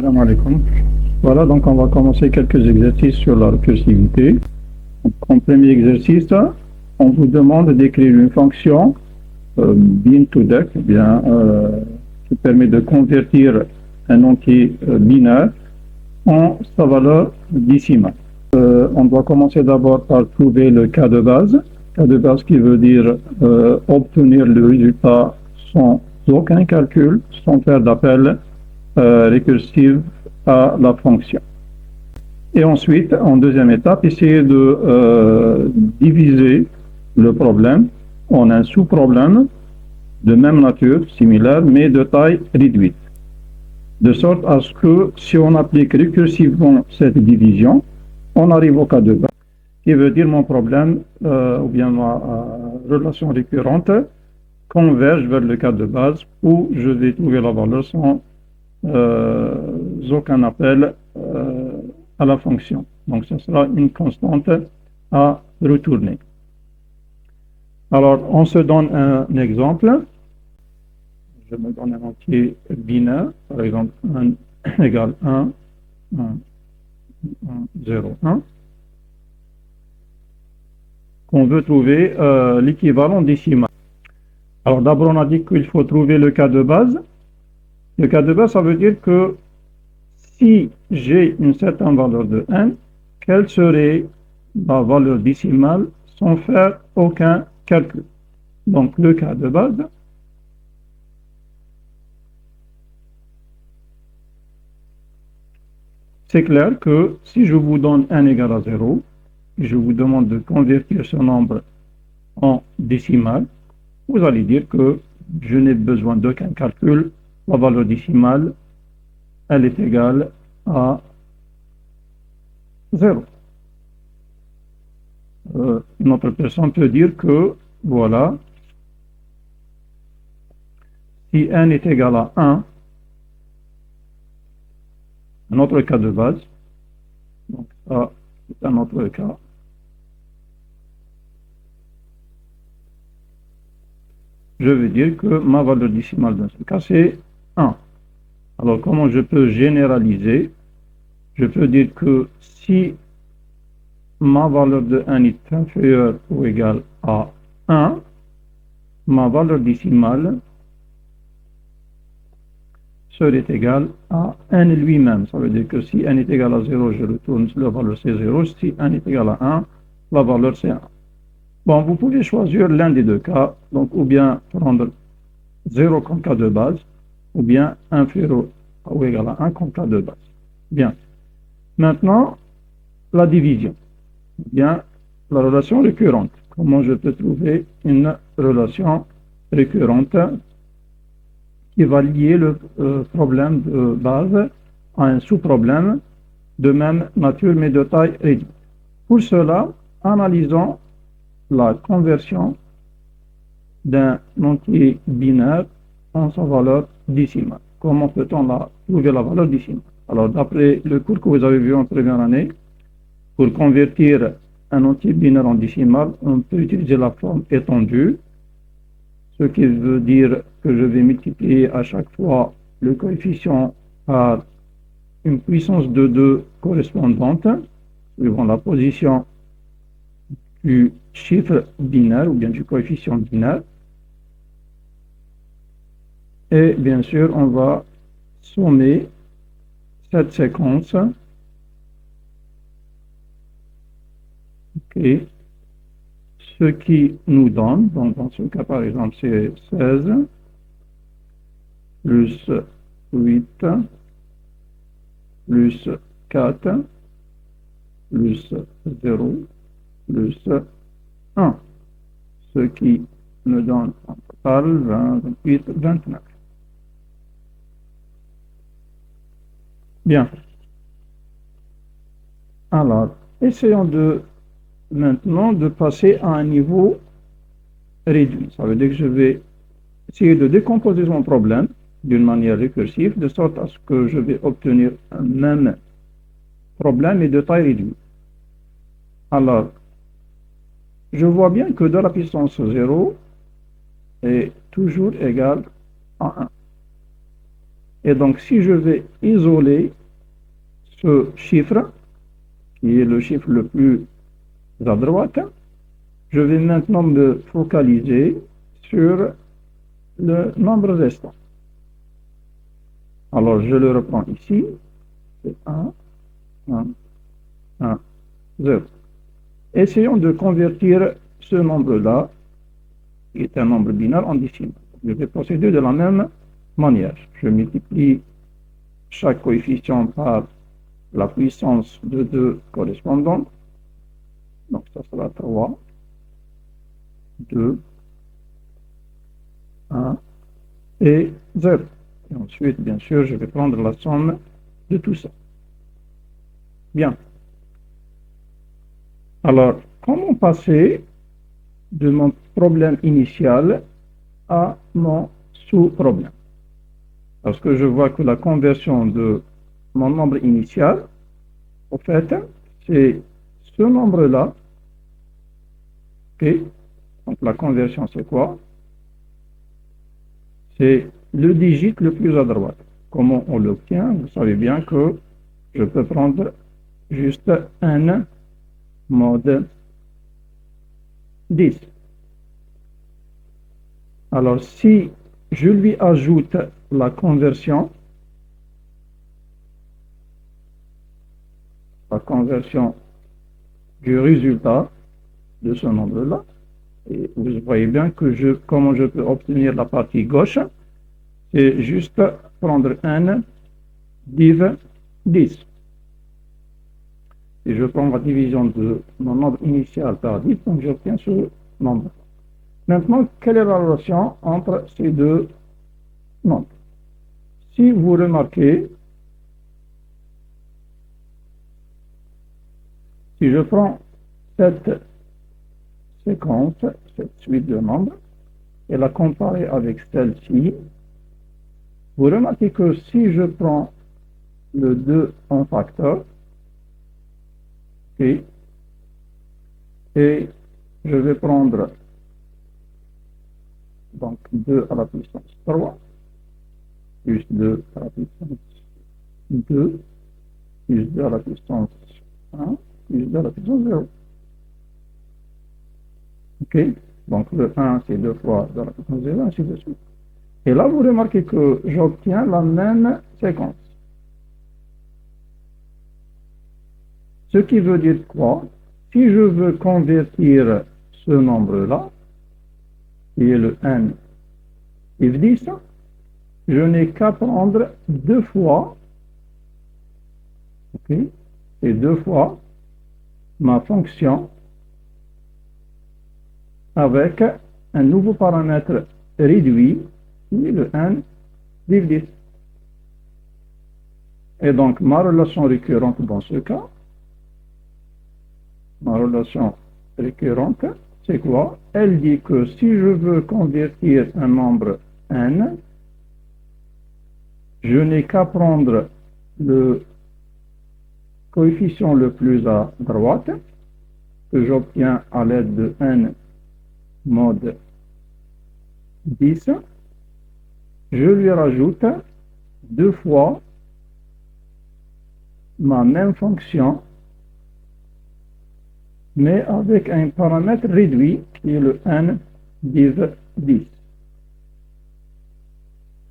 Salam alaikum. Voilà, donc on va commencer quelques exercices sur la récursivité. Donc, en premier exercice, on vous demande d'écrire une fonction bin to deck, qui permet de convertir un entier binaire en sa valeur décimale. On doit commencer d'abord par trouver le cas de base. Cas de base qui veut dire obtenir le résultat sans aucun calcul, sans faire d'appel récursif à la fonction. Et ensuite, en deuxième étape, essayer de diviser le problème en un sous-problème de même nature, similaire, mais de taille réduite. De sorte à ce que si on applique récursivement cette division, on arrive au cas de base, qui veut dire mon problème ou bien ma relation récurrente converge vers le cas de base où je vais trouver la valeur sans aucun appel à la fonction. Donc ce sera une constante à retourner. Alors on se donne un exemple. Je me donne un entier binaire, par exemple 1 égale 1, 1, 1, 0, 1. Qu'on veut trouver l'équivalent décimal. Alors d'abord on a dit qu'il faut trouver le cas de base. Le cas de base, ça veut dire que si j'ai une certaine valeur de n, quelle serait la valeur décimale sans faire aucun calcul? Donc le cas de base, c'est clair que si je vous donne n égale à 0, je vous demande de convertir ce nombre en décimale, vous allez dire que je n'ai besoin d'aucun calcul, la valeur décimale, elle est égale à 0. Une autre personne peut dire que, voilà, si n est égal à 1, un autre cas de base, donc ça, c'est un autre cas. Je veux dire que ma valeur décimale dans ce cas, c'est 1. Alors, comment je peux généraliser? Je peux dire que si ma valeur de n est inférieure ou égale à 1, ma valeur décimale serait égale à n lui-même. Ça veut dire que si n est égal à 0, je retourne la valeur c'est 0. Si n est égal à 1, la valeur c'est 1. Bon, vous pouvez choisir l'un des deux cas, donc ou bien prendre 0 comme cas de base, ou bien inférieur ou égal à 1 comme cas de base. Bien. Maintenant, la division. Bien, la relation récurrente. Comment je peux trouver une relation récurrente qui va lier le problème de base à un sous-problème de même nature mais de taille réduite. Pour cela, analysons la conversion d'un entier binaire en sa valeur décimale. Comment peut-on trouver la valeur décimale? Alors, d'après le cours que vous avez vu en première année, pour convertir un entier binaire en décimale, on peut utiliser la forme étendue, ce qui veut dire que je vais multiplier à chaque fois le coefficient par une puissance de 2 correspondante, suivant la position du chiffre binaire ou bien du coefficient binaire. Et bien sûr, on va sommer cette séquence. Okay. Ce qui nous donne, donc dans ce cas par exemple, c'est 16 plus 8 plus 4 plus 0 plus 1, ce qui nous donne en total 28, 29. Bien. Alors, essayons maintenant de passer à un niveau réduit. Ça veut dire que je vais essayer de décomposer mon problème d'une manière récursive, de sorte à ce que je vais obtenir un même problème et de taille réduite. Alors, je vois bien que 2 à la puissance 0 est toujours égal à 1. Et donc, si je vais isoler ce chiffre, qui est le chiffre le plus à droite, je vais maintenant me focaliser sur le nombre restant. Alors, je le reprends ici. C'est 1, 1, 1, 0. Essayons de convertir ce nombre-là, qui est un nombre binaire, en décimal. Je vais procéder de la même manière. Je multiplie chaque coefficient par la puissance de 2 correspondantes. Donc, ça sera 3, 2, 1 et 0. Et ensuite, bien sûr, je vais prendre la somme de tout ça. Bien. Alors, comment passer de mon problème initial à mon sous-problème? Parce que je vois que la conversion de mon nombre initial, au fait, c'est ce nombre-là. Ok. Donc, la conversion, c'est quoi? C'est le digit le plus à droite. Comment on l'obtient? Vous savez bien que je peux prendre juste n mod 10. Alors, si je lui ajoute la conversion du résultat de ce nombre-là, et vous voyez bien que comment je peux obtenir la partie gauche, c'est juste prendre n div 10. Et je prends la division de mon nombre initial par 10, donc j'obtiens ce nombre. Maintenant, quelle est la relation entre ces deux nombres? Si vous remarquez, si je prends cette séquence, cette suite de nombres, et la comparer avec celle-ci, vous remarquez que si je prends le 2 en facteur, okay, et je vais prendre donc 2 à la puissance 3, plus 2 à la puissance 2, plus 2 à la puissance 1, plus 2 à la puissance 0. Ok, donc le 1 c'est 2 fois 2 à la puissance 0, ainsi de suite. Et là vous remarquez que j'obtiens la même séquence. Ce qui veut dire quoi? Si je veux convertir ce nombre-là, qui est le n div 10, je n'ai qu'à prendre 2 fois, ok, et 2 fois ma fonction avec un nouveau paramètre réduit, qui est le n div 10. Et donc ma relation récurrente dans ce cas, ma relation récurrente, c'est quoi? Elle dit que si je veux convertir un nombre n, je n'ai qu'à prendre le coefficient le plus à droite, que j'obtiens à l'aide de n mod 10, je lui rajoute 2 fois ma même fonction, mais avec un paramètre réduit qui est le n div 10.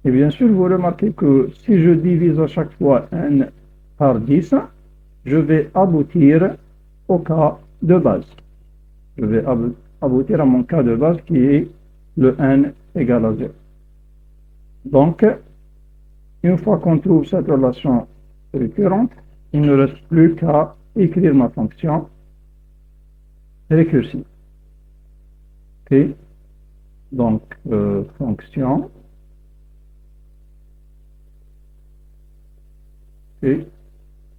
Et bien sûr, vous remarquez que si je divise à chaque fois n par 10, je vais aboutir au cas de base. Je vais aboutir à mon cas de base qui est le n égale à 0. Donc, une fois qu'on trouve cette relation récurrente, il ne reste plus qu'à écrire ma fonction récursive. Ok, donc fonction. Ok,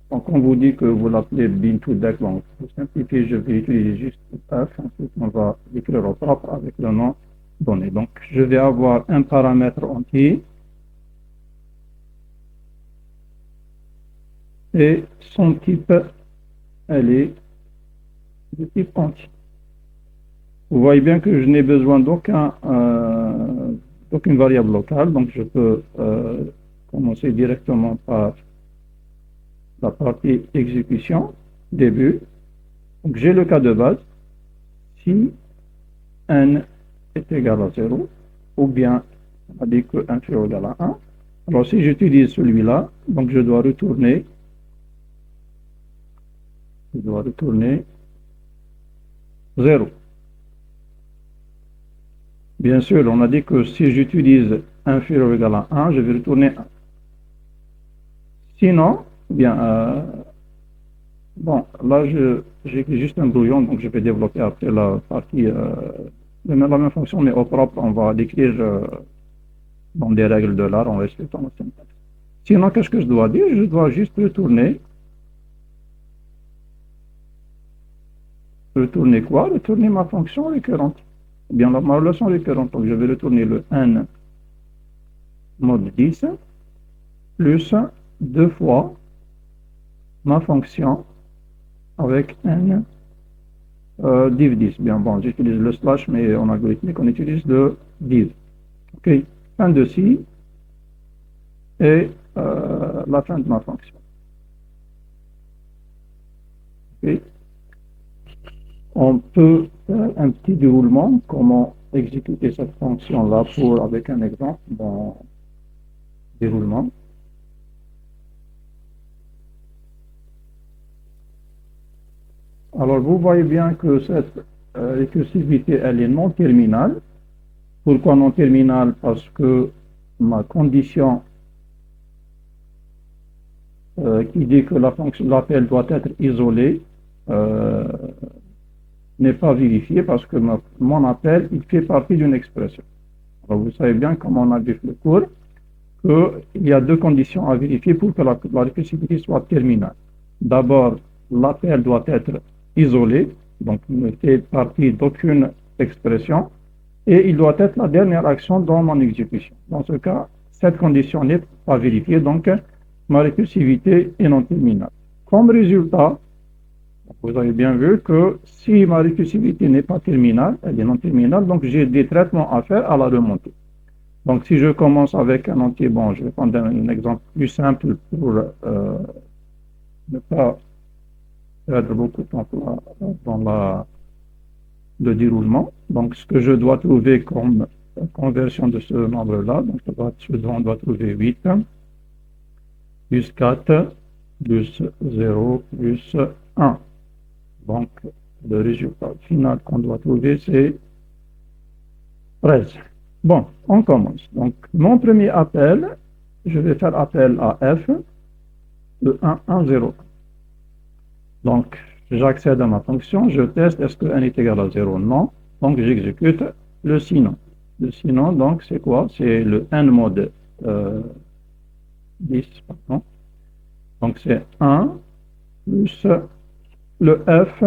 donc on vous dit que vous l'appelez bin2dec, donc pour simplifier, je vais utiliser juste f, ensuite on va l'écrire au propre avec le nom donné. Donc je vais avoir un paramètre entier et son type, elle est de type entier. Vous voyez bien que je n'ai besoin d'aucune variable locale, donc je peux commencer directement par la partie exécution, début. Donc j'ai le cas de base, si n est égal à 0, ou bien on a dit que inférieur ou égal à 1. Alors si j'utilise celui-là, donc je dois retourner 0. Bien sûr, on a dit que si j'utilise inférieur ou égal à 1, je vais retourner 1. Sinon, bien, bon, là j'ai juste un brouillon, donc je vais développer après la partie de la même fonction, mais au propre, on va l'écrire dans des règles de l'art en respectant la syntaxe. Sinon, qu'est-ce que je dois dire? Je dois juste retourner quoi? Retourner ma fonction récurrente. Ou bien ma relation récurrente. Donc je vais retourner le n mode 10 plus 2 fois ma fonction avec n div 10. Bien bon, j'utilise le slash, mais en algorithmique, on utilise le div. Ok, fin de ci et la fin de ma fonction. Okay. On peut faire un petit déroulement, comment exécuter cette fonction-là avec un exemple dans déroulement. Alors vous voyez bien que cette récursivité, elle est non terminale. Pourquoi non terminale? Parce que ma condition qui dit que l'appel doit être isolé n'est pas vérifiée parce que mon appel, il fait partie d'une expression. Alors vous savez bien, comme on a vu le cours, qu'il y a deux conditions à vérifier pour que la récursivité soit terminale. D'abord, l'appel doit être isolé, donc ne fait partie d'aucune expression, et il doit être la dernière action dans mon exécution. Dans ce cas, cette condition n'est pas vérifiée, donc ma récursivité est non terminale. Comme résultat, vous avez bien vu que si ma récursivité n'est pas terminale, elle est non terminale, donc j'ai des traitements à faire à la remontée. Donc si je commence avec un entier, bon, je vais prendre un exemple plus simple pour ne pas perdre beaucoup de temps dans le déroulement. Donc ce que je dois trouver comme conversion de ce nombre-là, donc on doit trouver 8 plus 4 plus 0 plus 1. Donc le résultat final qu'on doit trouver, c'est 13. Bon, on commence. Donc mon premier appel, je vais faire appel à f de 1, 1, 0. Donc j'accède à ma fonction, je teste, est-ce que n est égal à 0? Non. Donc j'exécute le sinon. Le sinon, donc c'est quoi? C'est le n mode 10, pardon. Donc c'est 1 plus le f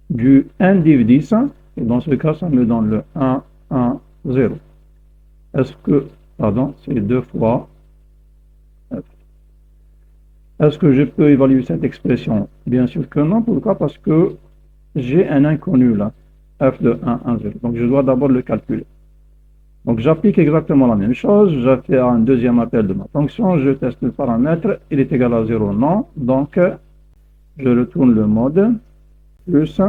du n div 10, et dans ce cas, ça me donne le 1, 1, 0. Est-ce que, pardon, c'est 2 fois f. Est-ce que je peux évaluer cette expression? Bien sûr que non. Pourquoi? Parce que j'ai un inconnu là, f de 1, 1, 0. Donc je dois d'abord le calculer. Donc j'applique exactement la même chose. Je fais un deuxième appel de ma fonction. Je teste le paramètre. Il est égal à 0, non. Donc je retourne le mode plus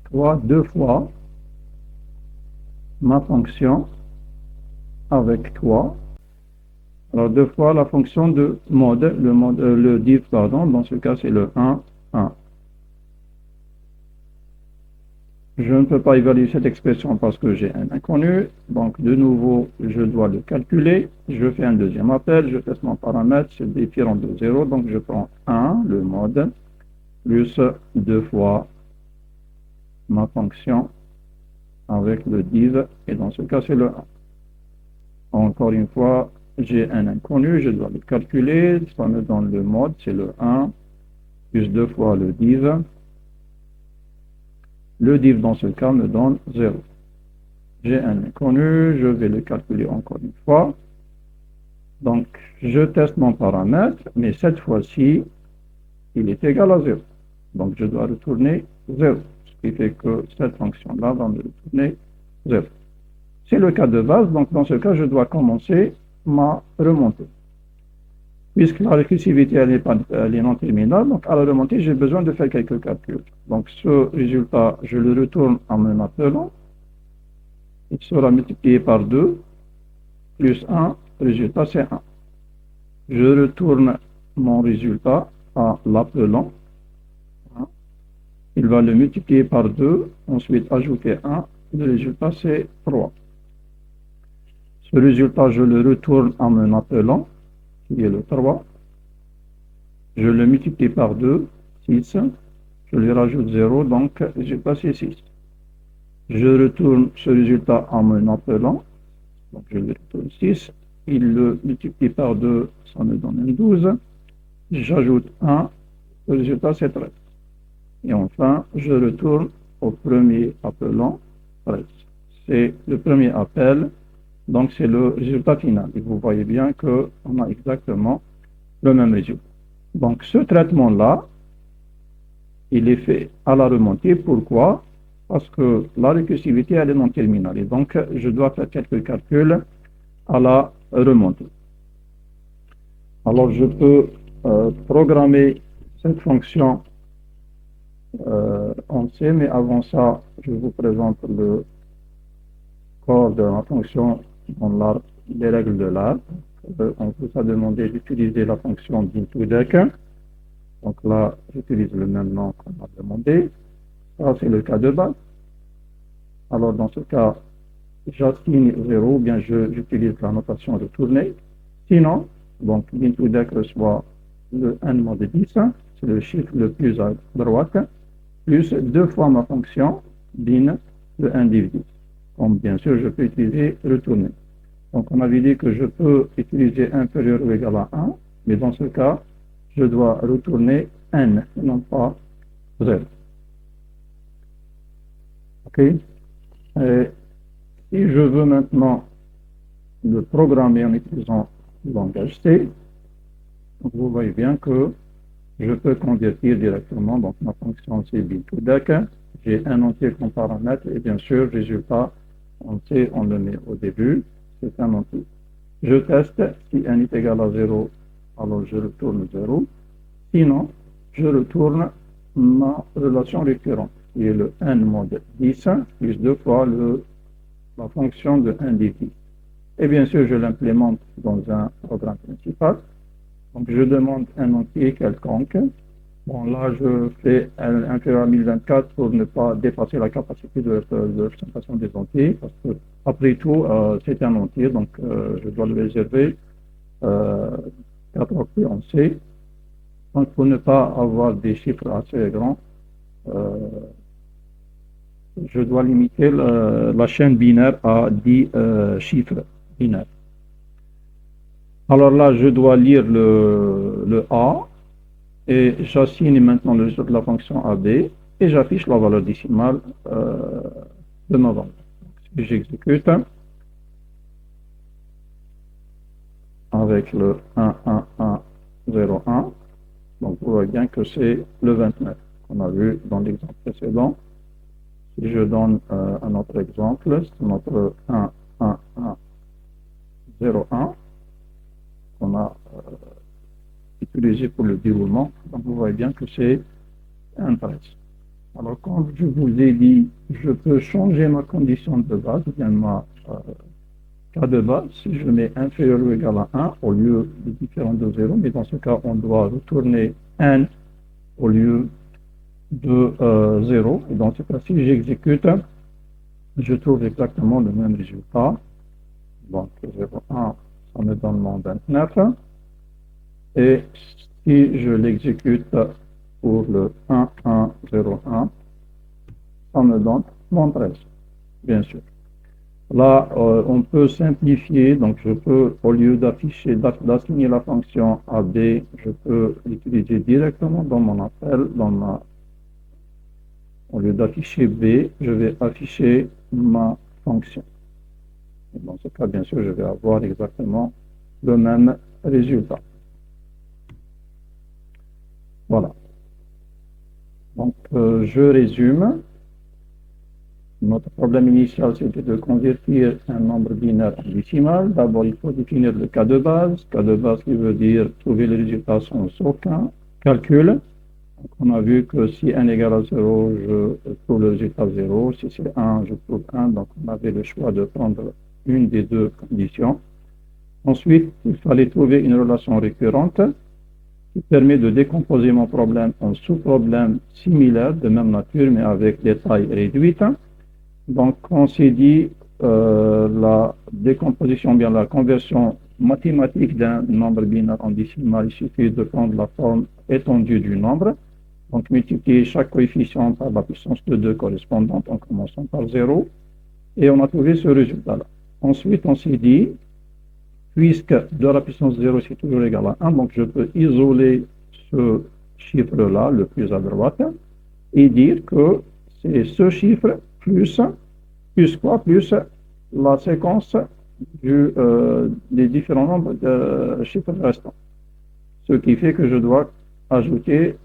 3, 2 fois ma fonction avec 3. Alors 2 fois la fonction de mode, le div, pardon, dans ce cas c'est le 1, 1. Je ne peux pas évaluer cette expression parce que j'ai un inconnu, donc de nouveau je dois le calculer. Je fais un deuxième appel, je teste mon paramètre, c'est différent de 0, donc je prends 1, le mode, plus 2 fois ma fonction avec le div, et dans ce cas c'est le 1. Encore une fois, j'ai un inconnu, je dois le calculer, ça me donne le mode, c'est le 1, plus 2 fois le div. Le div dans ce cas me donne 0. J'ai un inconnu, je vais le calculer encore une fois. Donc, je teste mon paramètre, mais cette fois-ci, il est égal à 0. Donc, je dois retourner 0. Ce qui fait que cette fonction-là va me retourner 0. C'est le cas de base, donc dans ce cas, je dois commencer ma remontée. Puisque la récursivité elle est non terminale, donc à la remontée, j'ai besoin de faire quelques calculs. Donc ce résultat, je le retourne en me appelant. Il sera multiplié par 2, plus 1, résultat c'est 1. Je retourne mon résultat en l'appelant. Il va le multiplier par 2, ensuite ajouter 1, le résultat c'est 3. Ce résultat, je le retourne en me appelant, qui est le 3. Je le multiplie par 2, 6. Je lui rajoute 0, donc le résultat c'est 6. Je retourne ce résultat en me appelant, donc je le retourne 6. Il le multiplie par 2, ça me donne un 12. J'ajoute 1, le résultat c'est 13. Et enfin, je retourne au premier appelant, 13. C'est le premier appel, donc c'est le résultat final. Et vous voyez bien qu'on a exactement le même résultat. Donc ce traitement-là, il est fait à la remontée. Pourquoi? Parce que la récursivité, elle est non terminale. Et donc, je dois faire quelques calculs à la remontée. Alors, je peux programmer cette fonction en C, mais avant ça, je vous présente le corps de la fonction dans l'art, les règles de l'art. On vous a demandé d'utiliser la fonction d'IntoDeck. Donc là, j'utilise le même nom qu'on m'a demandé. Ça, c'est le cas de base. Alors, dans ce cas, j'assigne 0, ou bien j'utilise la notation retournée. Sinon, donc, d'IntoDeck reçoit le n mod 10, c'est le chiffre le plus à droite, plus 2 fois ma fonction bin, le n divisé. Donc, bien sûr, je peux utiliser retourner. Donc, on avait dit que je peux utiliser inférieur ou égal à 1, mais dans ce cas, je dois retourner n, non pas 0. OK? Et si je veux maintenant le programmer en utilisant le langage C, donc vous voyez bien que je peux convertir directement donc ma fonction C bin-to-deck. J'ai un entier comme paramètre et bien sûr, résultat en C, on le met au début, c'est un entier. Je teste, si n est égal à 0, alors je retourne 0. Sinon, je retourne ma relation récurrente, qui est le n mod 10, plus 2 fois la fonction de n divisé. Et bien sûr, je l'implémente dans un programme principal. Donc, je demande un entier quelconque. Bon, là, je fais L inférieur à 1024 pour ne pas dépasser la capacité de représentation des entiers, parce que, après tout, c'est un entier, donc je dois le réserver 4 octets en C. Donc, pour ne pas avoir des chiffres assez grands, je dois limiter la chaîne binaire à 10 chiffres binaires. Alors là, je dois lire le A et j'assigne maintenant le résultat de la fonction AB et j'affiche la valeur décimale de ma valeur. Si j'exécute avec le 1, 1, 1, 0, 1, donc vous voyez bien que c'est le 29 qu'on a vu dans l'exemple précédent. Si je donne un autre exemple, c'est notre 1, 1, 1, 0, 1 qu'on a utilisé pour le déroulement. Donc vous voyez bien que c'est un 13. Alors comme je vous ai dit, je peux changer ma condition de base, ou bien ma cas de base, si je mets inférieur ou égal à 1 au lieu de différent de 0, mais dans ce cas on doit retourner n au lieu de 0. Et dans ce cas, si j'exécute, je trouve exactement le même résultat. Donc 0, 1, ça me donne mon 29. Et si je l'exécute pour le 1, 1, 0, 1, ça me donne mon 13, bien sûr. Là, on peut simplifier, donc je peux, au lieu d'afficher, d'assigner la fonction AB, je peux l'utiliser directement dans mon appel, au lieu d'afficher B, je vais afficher ma fonction. Et dans ce cas, bien sûr, je vais avoir exactement le même résultat. Voilà. Donc, je résume. Notre problème initial, c'était de convertir un nombre binaire en décimal. D'abord, il faut définir le cas de base. Cas de base qui veut dire trouver les résultats sans aucun calcul. Donc, on a vu que si n égale à 0, je trouve le résultat 0. Si c'est 1, je trouve 1. Donc, on avait le choix de prendre une des deux conditions. Ensuite, il fallait trouver une relation récurrente qui permet de décomposer mon problème en sous-problèmes similaires de même nature, mais avec des tailles réduites. Donc, on s'est dit la décomposition, bien la conversion mathématique d'un nombre binaire en décimal, il suffit de prendre la forme étendue du nombre. Donc, multiplier chaque coefficient par la puissance de 2 correspondante en commençant par 0. Et on a trouvé ce résultat-là. Ensuite, on s'est dit, puisque 2 à la puissance 0 c'est toujours égal à 1, donc je peux isoler ce chiffre-là, le plus à droite, et dire que c'est ce chiffre plus quoi? Plus la séquence des différents nombres de chiffres restants. Ce qui fait que je dois ajouter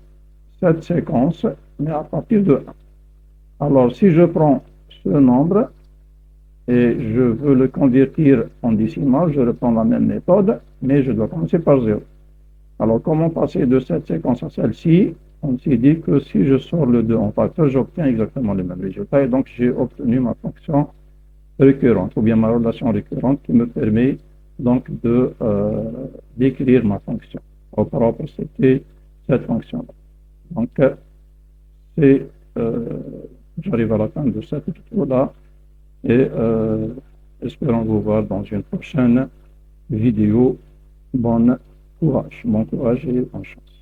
cette séquence, mais à partir de 1. Alors, si je prends ce nombre et je veux le convertir en décimal, je reprends la même méthode, mais je dois commencer par 0. Alors, comment passer de cette séquence à celle-ci? On s'est dit que si je sors le 2 en facteur, j'obtiens exactement le même résultat, et donc j'ai obtenu ma fonction récurrente, ou bien ma relation récurrente qui me permet donc d'écrire ma fonction. Au propre, c'était cette fonction-là. Donc, j'arrive à la fin de cette vidéo-là, et espérons vous voir dans une prochaine vidéo. Bon courage et bonne chance.